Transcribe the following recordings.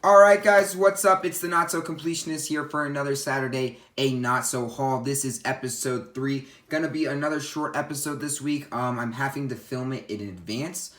Alright guys, what's up? It's the Not So Completionist here for another Saturday, a Not So haul. This is episode 3. Gonna be another short episode this week. I'm having to film it in advance,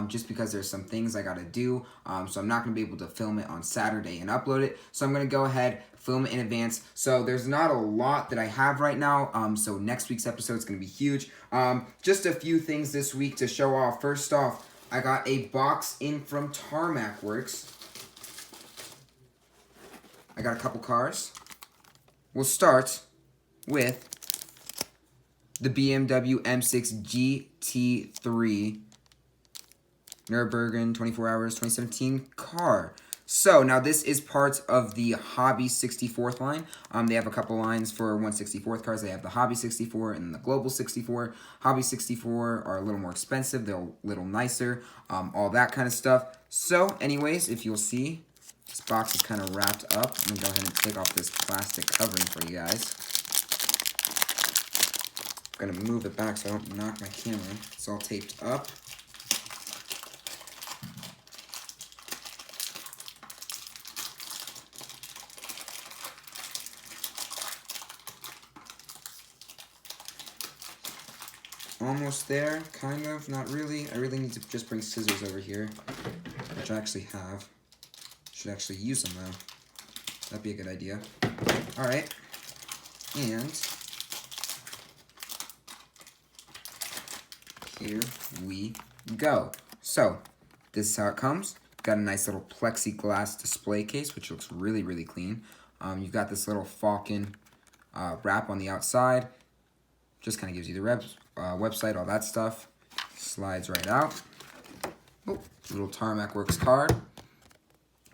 just because there's some things I gotta do. So I'm not gonna be able to film it on Saturday and upload it. So I'm gonna go ahead, film it in advance. So there's not a lot that I have right now. So next week's episode is gonna be huge. Just a few things this week to show off. First off, I got a box in from Tarmac Works. I got a couple cars. We'll start with the BMW M6 GT3 Nürburgring 24 Hours 2017 car. So now this is part of the Hobby 64th line. They have a couple lines for 164th cars. They have the Hobby 64 and the Global 64. Hobby 64 are a little more expensive. They're a little nicer. All that kind of stuff. So anyways, if you'll see, this box is kind of wrapped up. I'm going to go ahead and take off this plastic covering for you guys. I'm going to move it back so I don't knock my camera. It's all taped up. Almost there, kind of, not really. I really need to just bring scissors over here, which I actually have. Should actually use them though. That'd be a good idea. Alright. And here we go. So, this is how it comes. Got a nice little plexiglass display case, which looks really, really clean. You've got this little Falcon wrap on the outside. Just kind of gives you the website, all that stuff. Slides right out. Oh, little Tarmac Works card.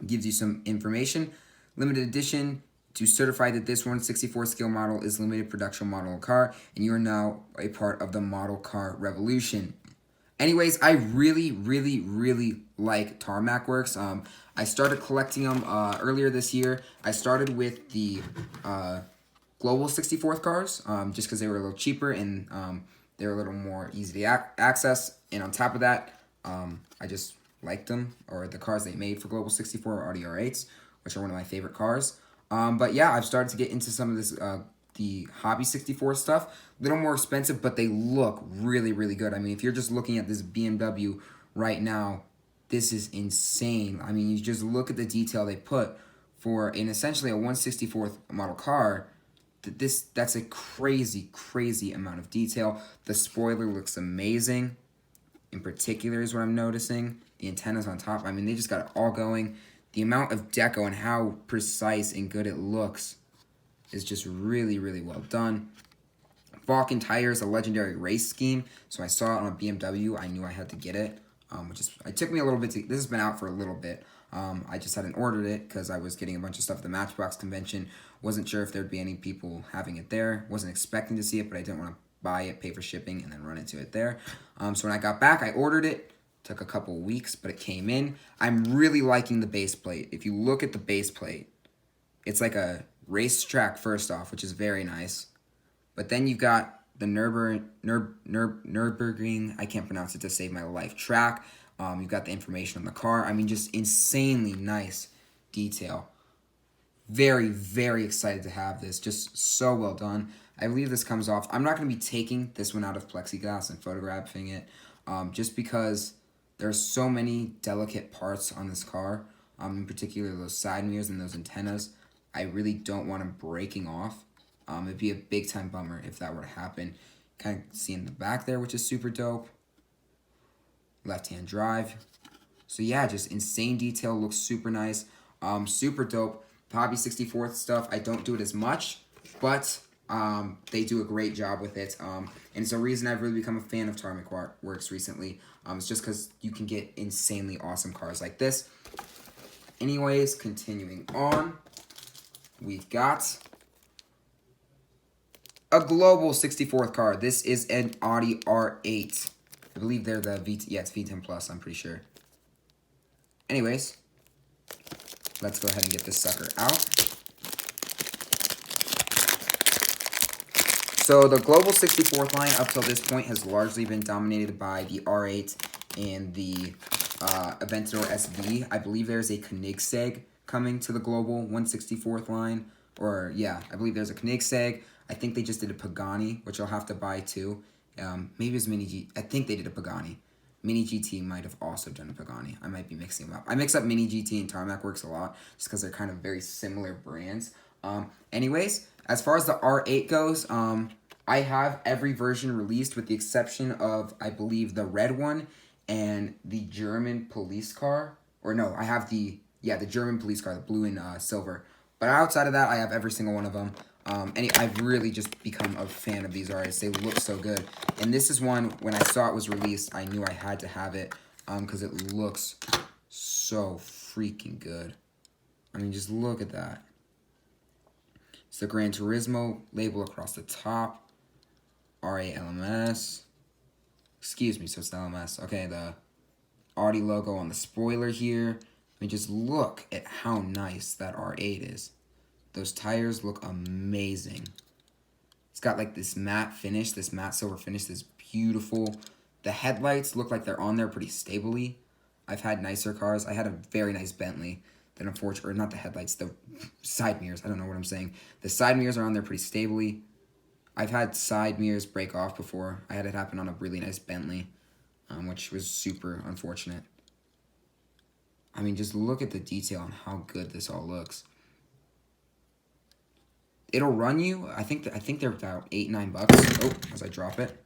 Gives you some information. Limited edition to certify that this 164 scale model is limited production model car, and you are now a part of the model car revolution. Anyways, I really, really, really like Tarmac Works. I started collecting them earlier this year. I started with the Global 64th cars, just because they were a little cheaper and they were a little more easy to access. And on top of that, I just liked them, or the cars they made for Global 64 Audi R8s, which are one of my favorite cars. But yeah, I've started to get into some of this, the Hobby 64 stuff. A little more expensive, but they look really, really good. I mean, if you're just looking at this BMW right now, this is insane. I mean, you just look at the detail they put for an essentially a 164th model car. That's a crazy, crazy amount of detail. The spoiler looks amazing. In particular is what I'm noticing. The antennas on top, I mean, they just got it all going. The amount of deco and how precise and good it looks is just really, really well done. Falcon tires, a legendary race scheme. So I saw it on a BMW. I knew I had to get it. It took me a little bit this has been out for a little bit. I just hadn't ordered it because I was getting a bunch of stuff at the Matchbox convention. Wasn't sure if there'd be any people having it there. Wasn't expecting to see it, but I didn't want to buy it, pay for shipping, and then run into it there. So when I got back, I ordered it. Took a couple weeks, but it came in. I'm really liking the base plate. If you look at the base plate, it's like a racetrack first off, which is very nice. But then you've got the Nürburgring, I can't pronounce it to save my life, track. You've got the information on the car. I mean, just insanely nice detail. Very, very excited to have this. Just so well done. I believe this comes off. I'm not going to be taking this one out of plexiglass and photographing it, just because there's so many delicate parts on this car, in particular those side mirrors and those antennas. I really don't want them breaking off. It'd be a big time bummer if that were to happen. Kind of seeing the back there, which is super dope. Left-hand drive. So yeah, just insane detail. Looks super nice. Super dope. The Hobby 64th stuff, I don't do it as much, but they do a great job with it. And it's a reason I've really become a fan of Tarmac Works recently. It's just because you can get insanely awesome cars like this. Anyways, continuing on, we've got a Global 64th car. This is an Audi R8. I believe they're the it's V10 Plus, I'm pretty sure. Anyways, let's go ahead and get this sucker out. So the Global 64th line up till this point has largely been dominated by the R8 and the Aventador SV. I believe there's a Koenigsegg coming to the Global 164th line. Or, yeah, I believe there's a Koenigsegg. I think they just did a Pagani, which I'll have to buy too. Maybe it was Mini G. I think they did a Pagani. Mini GT might have also done a Pagani. I might be mixing them up. I mix up Mini GT and Tarmac Works a lot just because they're kind of very similar brands. Anyways, as far as the R8 goes, I have every version released with the exception of, I believe, the red one and the German police car. Or no, I have the German police car, the blue and silver. But outside of that, I have every single one of them. I've really just become a fan of these R8s. They look so good. And this is one, when I saw it was released, I knew I had to have it because it looks so freaking good. I mean, just look at that. It's the Gran Turismo label across the top. R8 LMS. Excuse me, so it's the LMS. Okay, the Audi logo on the spoiler here. I mean, just look at how nice that R8 is. Those tires look amazing. It's got like this matte finish, this matte silver finish, this beautiful. The headlights look like they're on there pretty stably. I've had nicer cars. I had a very nice Bentley that unfortunately, or not the headlights, the side mirrors. I don't know what I'm saying. The side mirrors are on there pretty stably. I've had side mirrors break off before. I had it happen on a really nice Bentley, which was super unfortunate. I mean, just look at the detail on how good this all looks. It'll run you, I think they're about $8-9. Oh, as I drop it.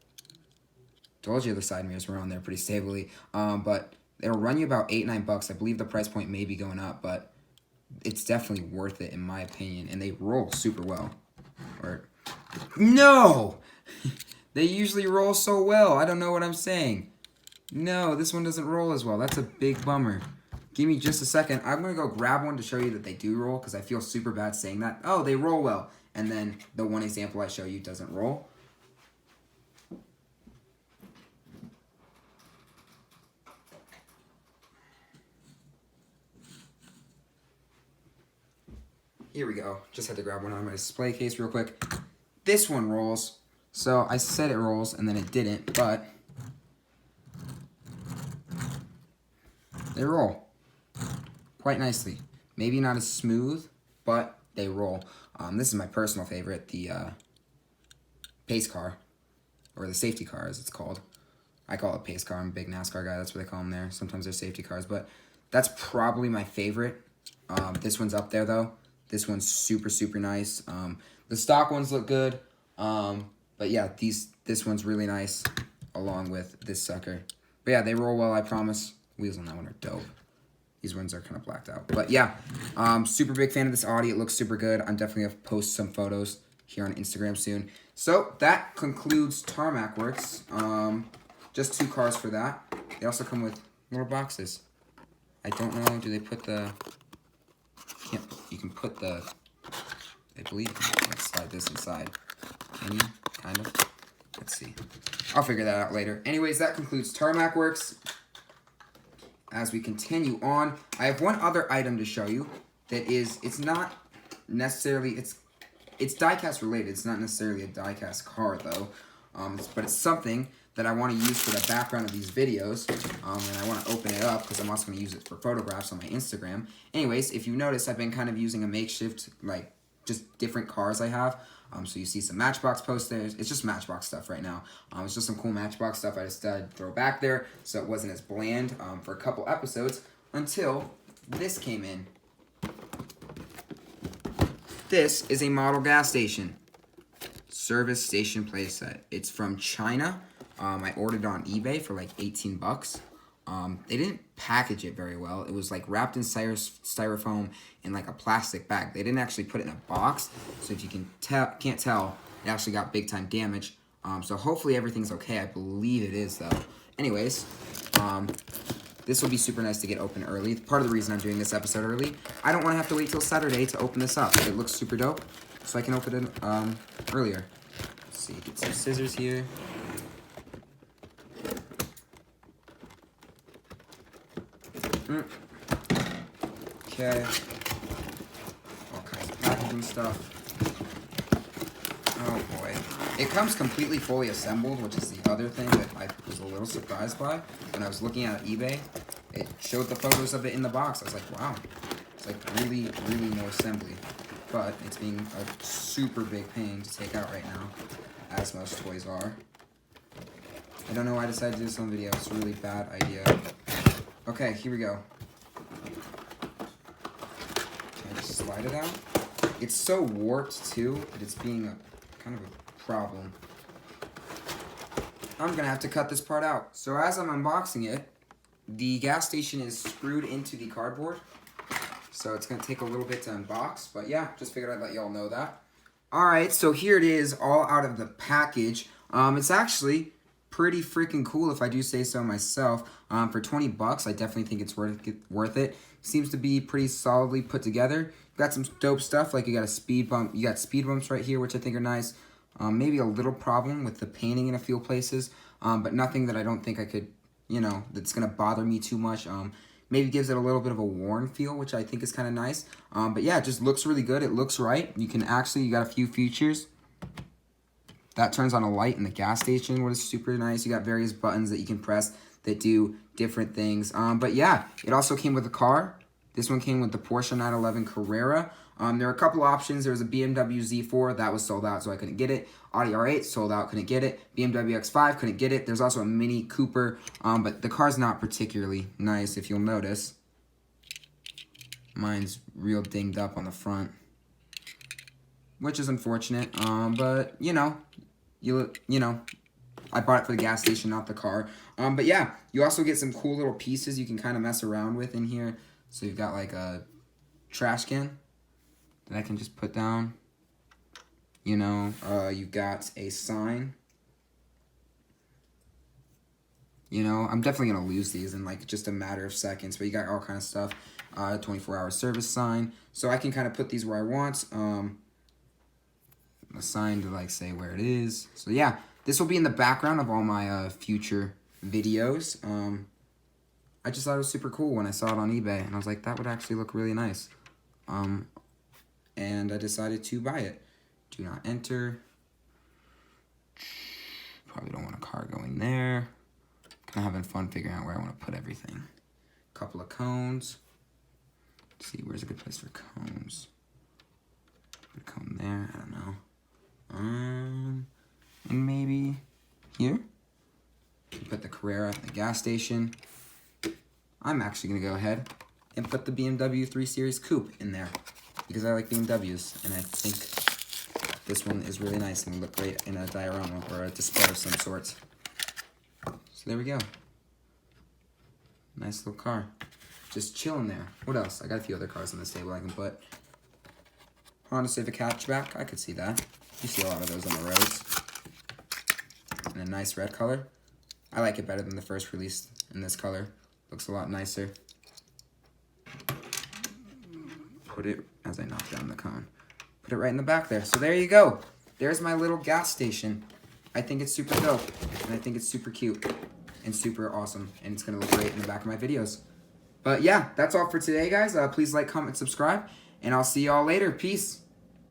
Told you the side mirrors were on there pretty stably. But it'll run you about $8-9. I believe the price point may be going up, but it's definitely worth it in my opinion. And they roll super well. No! They usually roll so well. I don't know what I'm saying. No, this one doesn't roll as well. That's a big bummer. Give me just a second. I'm going to go grab one to show you that they do roll because I feel super bad saying that. Oh, they roll well. And then the one example I show you doesn't roll. Here we go. Just had to grab one out of my display case real quick. This one rolls. So I said it rolls and then it didn't, but they roll quite nicely. Maybe not as smooth, but they roll. This is my personal favorite, the pace car, or the safety car as it's called. I call it pace car. I'm a big NASCAR guy. That's what they call them there. Sometimes they're safety cars, but that's probably my favorite. This one's up there, though. This one's super, super nice. The stock ones look good, but yeah, this one's really nice, along with this sucker. But yeah, they roll well, I promise. Wheels on that one are dope. These ones are kind of blacked out. But yeah, super big fan of this Audi. It looks super good. I'm definitely going to post some photos here on Instagram soon. So that concludes Tarmac Works. Just 2 cars for that. They also come with little boxes. I don't know. Do they put the... You can put the... I believe you can slide this inside. Can you? Kind of. Let's see. I'll figure that out later. Anyways, that concludes Tarmac Works. As we continue on, I have one other item to show you that is, it's not necessarily, it's die-cast related. It's not necessarily a die-cast car though, but it's something that I want to use for the background of these videos, and I want to open it up because I'm also going to use it for photographs on my Instagram. Anyways, if you notice, I've been kind of using a makeshift, like, just different cars I have. So you see some Matchbox posters. It's just Matchbox stuff right now. It's just some cool Matchbox stuff I decided to throw back there so it wasn't as bland for a couple episodes until this came in. This is a model gas station. Service station playset. It's from China. I ordered it on eBay for like 18 bucks. They didn't package it very well. It was like wrapped in styrofoam in like a plastic bag. They didn't actually put it in a box. So if you can't tell, it actually got big time damage. So hopefully everything's okay. I believe it is though. Anyways, this will be super nice to get open early. Part of the reason I'm doing this episode early, I don't want to have to wait till Saturday to open this up. It looks super dope, so I can open it earlier. Let's see, get some scissors here. Okay. All kinds of packaging stuff. Oh boy. It comes completely fully assembled, which is the other thing that I was a little surprised by. When I was looking at eBay, it showed the photos of it in the box. I was like, wow, like really, really no assembly. But it's being a super big pain to take out right now, as most toys are. I don't know why I decided to do this on video. It's a really bad idea. Okay, here we go. Can I just slide it out? It's so warped too that it's being kind of a problem. I'm gonna have to cut this part out. So as I'm unboxing it, the gas station is screwed into the cardboard. So it's gonna take a little bit to unbox, but yeah, just figured I'd let y'all know that. Alright, so here it is, all out of the package. It's actually pretty freaking cool if I do say so myself. For 20 bucks, I definitely think it's worth it. Seems to be pretty solidly put together. Got some dope stuff, like you got a speed bump. You got speed bumps right here, which I think are nice. Maybe a little problem with the painting in a few places, but nothing that I don't think I could, you know, that's gonna bother me too much. Maybe gives it a little bit of a worn feel, which I think is kind of nice. But yeah, it just looks really good. It looks right. You can actually, you got a few features. That turns on a light in the gas station, which is super nice. You got various buttons that you can press that do different things. But yeah, it also came with a car. This one came with the Porsche 911 Carrera. There are a couple options. There was a BMW Z4 that was sold out, so I couldn't get it. Audi R8 sold out, couldn't get it. BMW X5 couldn't get it. There's also a Mini Cooper, but the car's not particularly nice, if you'll notice. Mine's real dinged up on the front, which is unfortunate. But you know, I bought it for the gas station, not the car. But yeah, you also get some cool little pieces you can kind of mess around with in here. So you've got like a trash can that I can just put down. You know, you've got a sign. You know, I'm definitely going to lose these in like just a matter of seconds, but you got all kind of stuff. 24-hour service sign. So I can kind of put these where I want. A sign to like say where it is. So yeah, this will be in the background of all my future videos. I just thought it was super cool when I saw it on eBay, and I was like, that would actually look really nice. And I decided to buy it. Do not enter. Probably don't want a car going there. Kind of having fun figuring out where I want to put everything. Couple of cones. Let's see, where's a good place for cones? Put a cone there, I don't know. And maybe here. Put the Carrera at the gas station. I'm actually going to go ahead and put the BMW 3 Series Coupe in there because I like BMWs, and I think this one is really nice and will look great in a diorama or a display of some sort. So there we go. Nice little car. Just chilling there. What else? I got a few other cars on this table I can put. Honda Civic hatchback. I could see that. You see a lot of those on the roads. In a nice red color. I like it better than the first release in this color. Looks a lot nicer. Put it, as I knock down the cone, put it right in the back there. So there you go. There's my little gas station. I think it's super dope, and I think it's super cute and super awesome, and it's going to look great in the back of my videos. But yeah, that's all for today, guys. Please like, comment, subscribe, and I'll see y'all later. Peace.